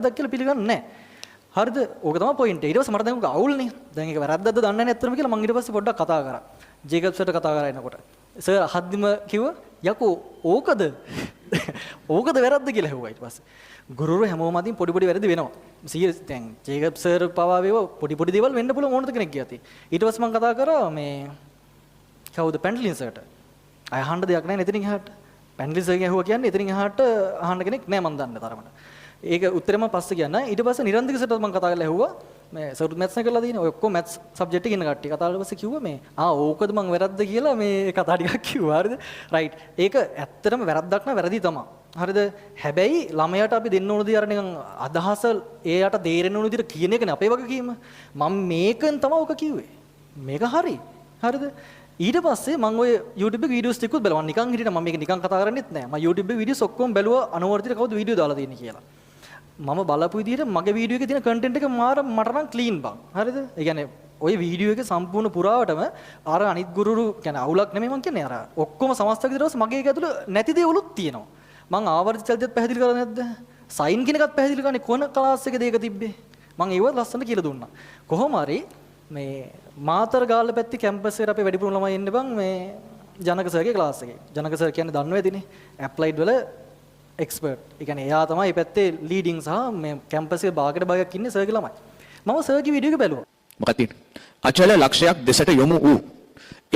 වැරද්දක් කියලා පිළිගන්නේ නැහැ. හරිද? ඕක තමයි පොයින්ට් එක. ඊට පස්සේ මට දැන් ඕක අවුල්නේ. දැන් ඒක වැරද්දක්ද දන්නේ නැහැ ඇත්තටම කියලා මම ඊට පස්සේ පොඩ්ඩක් කතා කරා. ජේකබ්ස්ට කතා කරා එනකොට. සර් අහද්දිම කිව්වා යකෝ ඕකද? ඕකද වැරද්ද කියලා හෙව්වා ඊට පස්සේ. ගුරුවරු හැමෝම අතින් පොඩි පොඩි වැරදි වෙනවා. සීරියස් දැන් ජේකබ් සර් පවා වේවා පොඩි පොඩි දේවල් වෙන්න පුළුවන් ඕනත කෙනෙක් ගියති. ඊට පස්සේ මම කතා කරා මේ කවුද පැන්ඩලින් සර්ට. අය අහන්න දෙයක් නැහැ එතනින් එහාට. පැන්ඩලින් සර්ගෙන් ඇහුවා කියන්නේ එතනින් එහාට අහන්න කෙනෙක් නැහැ මම දන්නේ තරමට. ඒක උත්තරේ මම පස්සේ කියන්න. ඊට පස්සේ නිරන්දික සර්ට මම කතා කරලා ඇහුවා මේ සර්ත් මැත්ස් එක කරලා තියෙන ඔය ඔක්කොම මැත්ස් සබ්ජෙක්ට් එකේ ඉන්න කට්ටිය කතා කරලා පස්සේ කිව්වා මේ ඕකද මං වැරද්ද කියලා මේ කතා ටිකක් කිව්වා. හරිද? රයිට්. ඒක ඇත්තටම වැරද්දක් නෑ වැරදි තමයි. හරිද? හැබැයි ළමයාට අපි දෙන්න ඕන දේ අර නිකන් අදහස එයාට තේරෙන්න ඕන විදිහට කියන එකනේ අපේ වගකීම. මම මේකෙන් තමයි ඔක කිව්වේ. මේක හරි. හරිද? ඊට පස්සේ මම ඔය YouTube එක වීඩියෝස් ටිකකුත් බලනවා. නිකන් හිටියට මම මේක නිකන් කතා කරන්නේත් නෑ. මම YouTube එක වීඩියෝස් ඔක්කොම බැලුවා අනුවර්තිත කවුද වීඩියෝ දාලා තියෙන්නේ කියලා. මම බලපු විදිහට මගේ වීඩියෝ එකේ තියෙන කන්ටෙන්ට් එක මට නම් ක්ලීන් බං. හරිද? ඒ කියන්නේ ওই වීඩියෝ එකේ සම්පූර්ණ පුරාවටම අර අනිත් ගුරුරු කියන්නේ අවුලක් නෙමෙයි මං කියන්නේ අර ඔක්කොම සමස්ත විදිහට මගේ එක ඇතුළේ නැති දේවලුත් තියෙනවා. මං ආවර්තිත චරිතයත් පැහැදිලි කරලා නැද්ද? සයින් කියන එකත් පැහැදිලි කරන්නේ කොන ක්ලාස් එකේද ඒක තිබ්බේ? මං ඒව ලස්සනට කියලා දුන්නා. කොහොම හරි මේ මාතර ගාල්ල පැත්තේ කැම්පස් එකට අපේ වැඩිපුර ළමයි එන්නේ බං මේ ජනක සර්ගේ ක්ලාස් එකේ. ජනක සර් කියන්නේ දන්නව ඇතිනේ. ඇප්ලයිඩ් වල එක්ස්පර්ට්. ඒ කියන්නේ එයා තමයි මේ පැත්තේ ලීඩින් සහ මේ කැම්පස් එකේ භාගයට භාගයක් ඉන්නේ සර්ගේ ළමයි. මම සර්ගේ වීඩියෝ එක බැලුවා. මොකක්ද තියෙන්නේ? අචල ලක්ෂයක් දෙසට යොමු වූ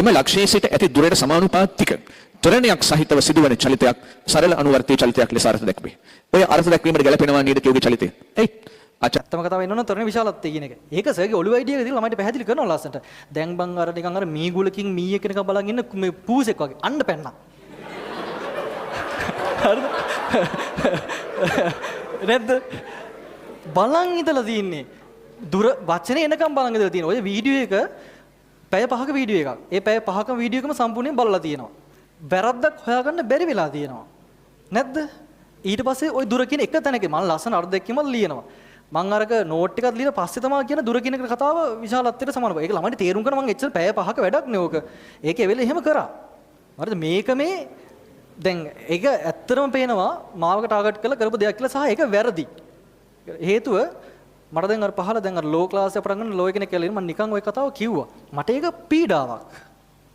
එම ලක්ෂයේ සිට ඇති දුරට සමානුපාතික ත්වරණයක් සහිතව සිදුවන චලිතයක් සරල අනුවර්තී චලිතයක් ලෙස අර්ථ දැක්වේ. ඔය අර්ථ දැක්වීමට ගැලපෙනවා නේද කියෝගේ චලිතය? එයි අච්චත්තම කතාව වෙන්න ඕන ත්වරණ විශාලත්වය කියන එක. ඒක සර්ගේ ඔළුව අයිඩියා එක දීලා ළමයිට පැහැදිලි කරනවා ලස්සනට. දැන් බං අර නිකන් අර මීගුලකින් මීයක් කෙනෙක් බලන් ඉන්න මේ පූසෙක් වගේ අඬ පැන්නා. හරිද? නැද්ද? බලන් ඉඳලා තින්නේ. දුර වචනේ එනකම් බලන් ඉඳලා තියෙනවා. ඔය වීඩියෝ එක පැය 5ක වීඩියෝ එකක්. ඒ පැය 5ක වීඩියෝ එකම සම්පූර්ණයෙන් බලලා තියෙනවා. වැරද්දක් හොයාගන්න බැරි වෙලා තියෙනවා. නැද්ද? ඊට පස්සේ ওই දුර කියන එක තැනක මම ලස්සන අර්ථ දැක්කම ලියනවා. මම අරක නෝට් එකක් ලියලා පස්සේ තමයි කියන දුර කියන එක කතාව විශාලත්වයට සමානව. ඒක ළමයිට තේරුම් ගන්න මම එච්චර පැය 5ක වැඩක් නේ ඕක. ඒකේ වෙලෙ එහෙම කරා. හරිද? මේක මේ දැන් ඒක ඇත්තටම පේනවා මාවක ටාගට් කරලා කරපු දෙයක් කියලා සහ ඒක වැරදි. හේතුව මට දැන් අර පහල දැන් අර ලෝ ක්ලාස් එක පටන් ගන්න ලෝ කෙනෙක් කියලා මම නිකන් ওই කතාව කිව්වා. මට ඒක පීඩාවක්.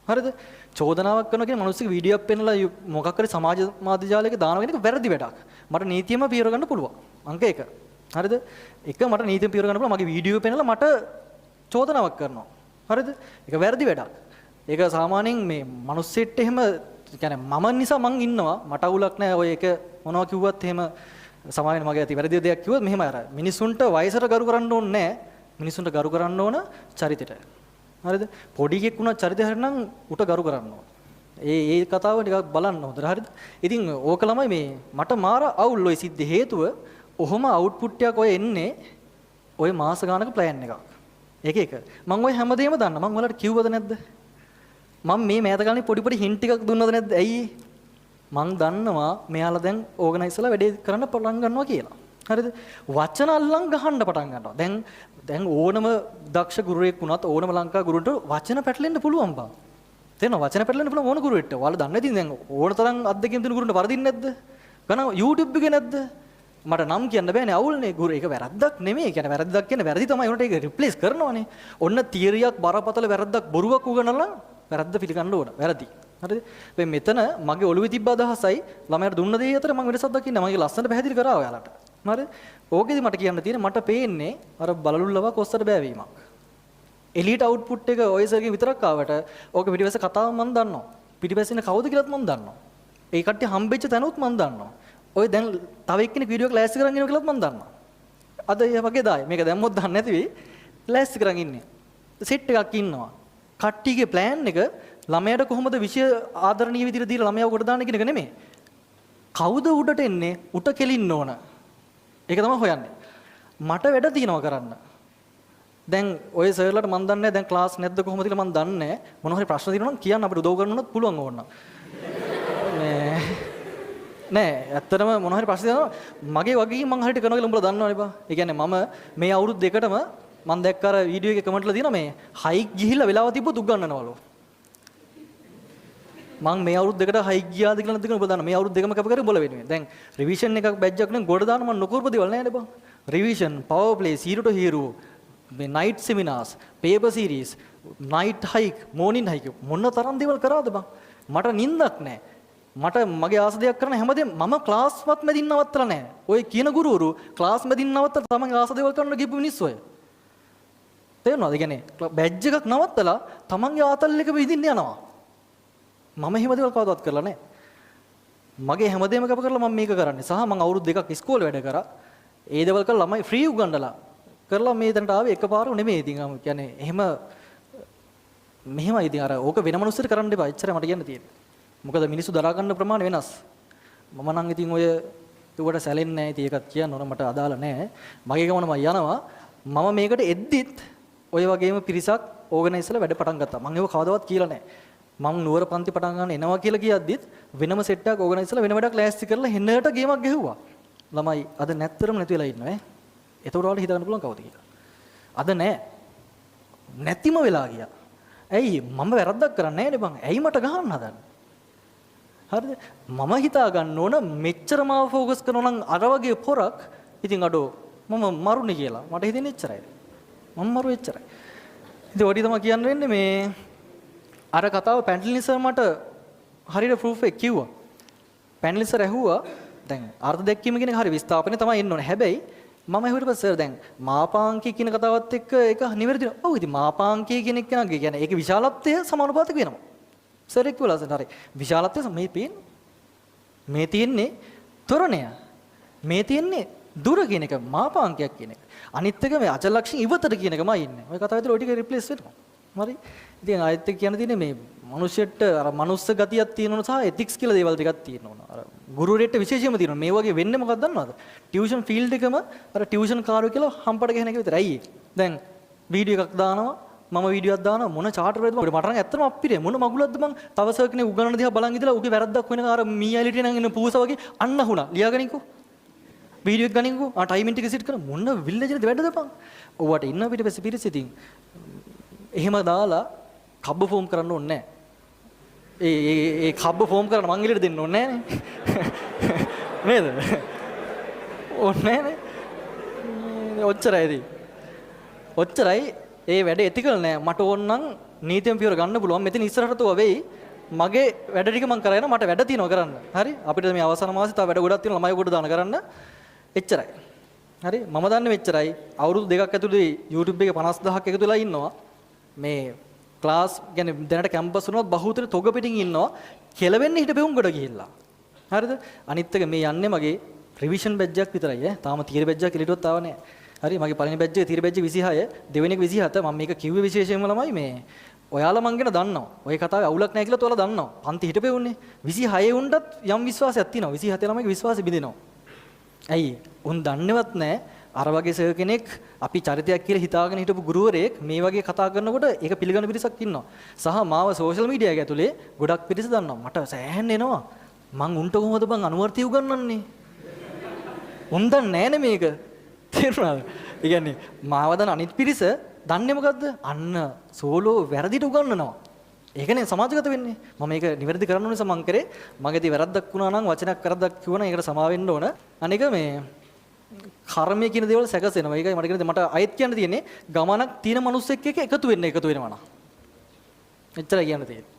හරිද? චෝදනාවක් කරනවා කියන මිනිස්සුගේ වීඩියෝ එකක් පෙන්නලා මොකක් හරි සමාජ මාධ්‍ය ජාලයක දානවා කියන එක වැරදි වැඩක්. මට නීතියම පියවර ගන්න පුළුවන්. අංක 1. හරිද? එක මට නීතියම පියවර ගන්න පුළුවන්. මගේ වීඩියෝ එක පෙන්නලා මට චෝදනාවක් කරනවා. හරිද? ඒක වැරදි වැඩක්. ඒක සාමාන්‍යයෙන් මේ මිනිස්සෙට එහෙම කියන්නේ මම නිසා මං ඉන්නවා මට අවුලක් නැහැ ඔය එක මොනවා කිව්වත් එහෙම සමාවෙන්න මගේ ඇති වැරදි දෙයක් කිව්වොත් මෙහෙම අර මිනිසුන්ට වයසට ගරු කරන්න ඕනේ නැහැ මිනිසුන්ට ගරු කරන්න ඕන චරිතයට හරිද පොඩි එකෙක් වුණා චරිතය හරිනම් උට ගරු කරන්න ඕන ඒ කතාව ටිකක් බලන්න හොඳට හරිද ඉතින් ඕක ළමයි මේ මට මාර අවුල් ඔය සිද්ධ හේතුව ඔහොම අවුට්පුට් එකක් ඔය එන්නේ ඔය මාස ගානක ප්ලෑන් එකක් ඒක මම ඔය හැමදේම දන්නා මම ඔයාලට කිව්වද නැද්ද මම මේ මෑත කාලේ පොඩි හින්ට් ටිකක් දුන්නද නැද්ද? ඇයි? මං දන්නවා මෙයාලා දැන් ඕගනයිසර්ලා වැඩේ කරන්න පටන් ගන්නවා කියලා. හරිද? වචන අල්ලන් ගහන්න පටන් ගන්නවා. දැන් ඕනම දක්ෂ ගුරුවෙක් වුණත් ඕනම ලංකා ගුරුන්ට වචන පැටලෙන්න පුළුවන් බං. තේරෙනවද? වචන පැටලෙන්න පුළුවන් ඕන ගුරුවෙක්ට. ඔයාලා දන්නේ නැතිනම් දැන් ඕන තරම් අත්දැකීම් තියෙන ගුරුන්ට වරදින්නේ නැද්ද? ගණන් YouTube එකේ නැද්ද? මට නම් කියන්න බෑනේ අවුල්නේ ගුරු ඒක වැරද්දක් නෙමෙයි කියන්නේ වැරද්දක් කියන්නේ වැරදි තමයි උන්ට ඒක රිප්ලේස් කරනවානේ ඔන්න තියරියක් බරපතල වැරද්දක් බොරුවක් උගනලා වැරද්ද පිළිගන්න ඕන වැරදි හරිද මේ මෙතන මගේ ඔළුවේ තිබ්බ අදහසයි ළමයාට දුන්න දේ අතර මම වෙනසක් දකින්න මම ඒක ලස්සනට පැහැදිලි කරා ඔයාලට හරිද ඕකෙදි මට කියන්න තියෙන්නේ මට පේන්නේ අර බලලුල්ලව කොස්සට බෑවීමක් එලීට් අවුට්පුට් එක ඔය සර්ගේ විතරක් ආවට ඕක පිටිපස්ස කතාව මම දන්නවා පිටිපස්සේ ඉන්න කවුද කියලාත් මම දන්නවා ඒ කට්ටිය හම්බෙච්ච තැනුත් මම දන්නවා ඔය දැන් තව එක්කෙනෙක් වීඩියෝ එක ලෑස්ති කරන් ඉනවා කියලාත් මම දන්නවා. අද ඒ වගේ දායි. මේක දැම්මොත් දන්නේ නැති වෙයි. ලෑස්ති කරන් ඉන්නේ. සෙට් එකක් ඉන්නවා. කට්ටියගේ ප්ලෑන් එක ළමයාට කොහොමද විෂය ආදරණීය විදිහට දීලා ළමයාව කොට දාන්න කියන එක නෙමෙයි. කවුද උඩට එන්නේ? උට කෙලින්න ඕන. ඒක තමයි හොයන්නේ. මට වැඩ තියෙනවා කරන්න. දැන් ඔය සර්ලාට මම දන්නේ දැන් ක්ලාස් නැද්ද කොහොමද කියලා මම දන්නේ නැහැ. මොනවා හරි ප්‍රශ්න තියෙනවා නම් කියන්න අපිට උදව් කරන්නත් පුළුවන් ඕන. නෑ ඇත්තටම මොන හරි ප්‍රශ්න දෙනවා මගේ වගේ මං හරියට කරනවා කියලා උඹලා දන්නවනේ බා. ඒ කියන්නේ මම මේ අවුරුදු දෙකටම මම දැක්ක අර වීඩියෝ එකේ කමෙන්ට්ලා තියෙනවා මේ හයික් ගිහිල්ලා වෙලාව තිබ්බොත් උගන්නනවලු. මං මේ අවුරුදු දෙකට හයික් ගියාද කියලා නැද්ද කියලා ඔබ දන්නවා. මේ අවුරුදු දෙකම කැප කරේ උඹලා වෙනුවෙන්. දැන් රිවිෂන් එකක් බැජ් එකක් නේ ගොඩ දාන්න මම නොකරපු දේවල් නෑනේ බා. Revision, power play, zero to hero, මේ night seminars, paper series, night hike, morning hike මොන තරම් දේවල් කරාද බං? මට නිින්දක් නැහැ. මට මගේ ආස දෙයක් කරන්න හැමදේම මම ක්ලාස්වත් මැදින් නවත්තලා නැහැ. ඔය කියන ගුරුවරු ක්ලාස් මැදින් නවත්තලා තමන්ගේ ආස දේවල් කරන්න ගිහපු මිනිස්සු ඔය. තේරෙනවද? ඒ කියන්නේ බැජ් එකක් නවත්තලා තමන්ගේ ආතල් එක විදින්න යනවා. මම එහෙම දේවල් කවදාවත් කරලා නැහැ. මගේ හැමදේම කැප කරලා මම මේක කරන්නේ. සහ මම අවුරුදු 2ක් ඉස්කෝලේ වැඩ කරා. ඒ දේවල් කරලා ළමයි ෆ්‍රී උගන්වලා කරලා මේ තැනට ආවේ එකපාරම නෙමෙයි. ඉතින් මම කියන්නේ මෙහෙමයි ඉතින් අර ඕක වෙන මනුස්සයෙක් කරන්න එපා. එච්චරයි මට කියන්න තියෙන්නේ. මොකද මිනිස්සු දරා ගන්න ප්‍රමාණය වෙනස්. මම නම් ඉතින් ඔය ඒකට සැලෙන්නේ නැහැ. ඉතින් ඒකත් කියන්න ඕන මට අදාළ නැහැ. මගේ ගමන මම යනවා. මම මේකට එද්දිත් ඔය වගේම පිරිසක් ඕගනයිස්ලා වැඩ පටන් ගත්තා. මම ඒක කවදාවත් කියලා නැහැ. මම නුවර පන්ති පටන් ගන්න එනවා කියලා කියද්දිත් වෙනම සෙට් එකක් ඕගනයිස්ලා වෙන වැඩක් ලෑස්ති කරලා හෙන්නට ගේමක් ගෙහුවා. ළමයි අද නැත්තරම නැති වෙලා ඉන්නවා ඈ. එතකොට ඔයාලට හිතා ගන්න පුළුවන් කවුද කියලා. අද නැහැ. නැතිම වෙලා ගියා. ඇයි මම වැරද්දක් කරන්නේ නැහැ නේ බං. ඇයි මට ගහන්න හදන්නේ? හරිද? මම හිතා ගන්න ඕන මෙච්චර මාව ફોකස් කරනවා නම් අර වගේ පොරක් ඉතින් අඩෝ මම මරුනේ කියලා. මට හිතෙන්නේ එච්චරයි. මම මරු එච්චරයි. ඉතින් ඔඩි තමයි කියන්න වෙන්නේ මේ අර කතාව පැන්ඩලින් සර් මට හරියට ප්‍රූෆ් එක කිව්වා. පැන්ඩලින් සර් ඇහුවා දැන් අර්ථ දැක්වීම කියන එක හරි විස්ථාපනය තමයි එන්න ඕනේ. හැබැයි මම ඇහුවට පස්සේ සර් දැන් මාපාංකය කියන කතාවත් එක්ක ඒක නිවැරදිද? ඔව් ඉතින් මාපාංකය කියන එක කියන්නේ ඒකේ විශාලත්වය සමානුපාතික වෙනවා. සර් එක්ක වෙලාසෙන් හරි. විශාලත්වය මේ තියෙන්නේ ත්වරණය. මේ තියෙන්නේ දුර කියන එක මාපාංකයක් කියන එක. අනිත් එක මේ අචල ලක්ෂණ ඉවතට කියන එකමයි ඉන්නේ. ඔය කතාව විතර ඔය ටික රිප්ලේස් වෙනවා. හරි. ඉතින් ආයෙත් කියන්න තියෙන්නේ මේ මිනිස්සෙට අර මනුස්ස ගතියක් තියෙනවා සහ එතික්ස් කියලා දේවල් ටිකක් තියෙනවා. අර ගුරුවරයෙක්ට විශේෂයෙන්ම තියෙනවා. මේ වගේ වෙන්නේ මොකක්ද දන්නවද? ටියුෂන් ෆීල්ඩ් එකම අර ටියුෂන් කාර්යෝ කියලා හම්පට ගහන එක විතරයි. ඇයි දැන් වීඩියෝ එකක් දානවා මම වීඩියෝ එකක් දානවා මොන චාටර් වේද මට නම් ඇත්තටම අප්පිරිය මොන මගුලක්ද මං තව සර් කෙනෙක් උගන්වන දිහා බලන් ඉඳලා උගේ වැරද්දක් වෙන අර මීයලිටිය නම් ඉන්න පූස වගේ අන්න හුණා. ලියාගනින්කෝ. වීඩියෝ එක ගනින්කෝ. ටයිමින් ටික සෙට් කරලා මොන විල්ලේජද වැඩ දපන්. ඔවට ඉන්න පිටිපස්සේ පිරිස ඉතින් එහෙම දාලා කබ්බ ෆෝම් කරන්න ඕනේ නැහැ. ඒ කබ්බ ෆෝම් කරන්න මං ඉලට දෙන්න ඕනේ නැහැ නේද? ඕනේ නැහැ. ඔච්චරයි ඒ වැඩ එතිකල් නෑ. මට ඕනනම් නීතියෙන් පියවර ගන්න පුළුවන්. මෙතන ඉස්සරහට තෝ වෙයි. මගේ වැඩ ටික මං කරගෙන මට වැඩ තියෙනවා කරන්න. හරි? අපිට මේ අවසාන මාසේ තව වැඩ ගොඩක් තියෙනවා ළමයි කොට දාන කරන්න. එච්චරයි. හරි? මම දන්නේ මෙච්චරයි. අවුරුදු දෙකක් ඇතුළේ YouTube එකේ 50000ක් එකතු වෙලා ඉන්නවා. මේ ක්ලාස් කියන්නේ දැනට කැම්පස් වුණොත් බහුතර තොග පිටින් ඉන්නවා. කෙලවෙන්නේ හිටපෙවුම් ගොඩ ගිහිල්ලා. හරිද? අනිත් එක මේ යන්නේ මගේ රිවිෂන් බැජ් එකක් විතරයි ඈ. තාම තියරි බැජ් එකක් එළියටවත් ආව නෑ. හරි මගේ පළවෙනි බැජ් එකේ තියරි බැජ් 26 දෙවෙනි එක 27 මම මේක කිව්වේ විශේෂයෙන්ම ළමයි මේ ඔයාලා මං ගැන දන්නවා. ඔය කතාවේ අවුලක් නැහැ කියලා ඔයාලා දන්නවා. පන්ති හිටපෙවුන්නේ 26 උන්ටත් යම් විශ්වාසයක් තියෙනවා. 27 ළමයිගේ විශ්වාසෙ බිඳිනවා. ඇයි? උන් දන්නේවත් නැහැ අර වගේ සර් කෙනෙක් අපි චරිතයක් කියලා හිතාගෙන හිටපු ගුරුවරයෙක් මේ වගේ කතා කරනකොට ඒක පිළිගන්න පිරිසක් ඉන්නවා. සහ මාව සෝෂල් මීඩියා එක ඇතුලේ ගොඩක් පිරිස දන්නවා. මට සෑහෙන්න එනවා. මං උන්ට කොහොමද බං අනුවර්තී උගන්වන්නේ? උන් දන්නේ නැනේ මේක. තේරුණාද? ඒ කියන්නේ මාව දන්න අනිත් පිරිස දන්නේ මොකද්ද? අන්න සෝලෝ වැරදිට උගන්වනවා. ඒකනේ සමාජගත වෙන්නේ. මම මේක නිවැරදි කරන්න ඕනේ සමන් කරේ. මගේදී වැරද්දක් වුණා නම් වචනයක් කරද්දක් කිව්වනම් ඒකට සමා වෙන්න ඕන. අනික මේ කර්මය කියන දේවල් සැකසෙනවා. ඒකයි මට කියන්නේ මට අයත් කියන්න තියෙන්නේ ගමනක් තියෙන මිනිස්සෙක් එක්ක එකතු වෙන්න එකතු වෙනවා නම්. එච්චරයි කියන්න තියෙන්නේ.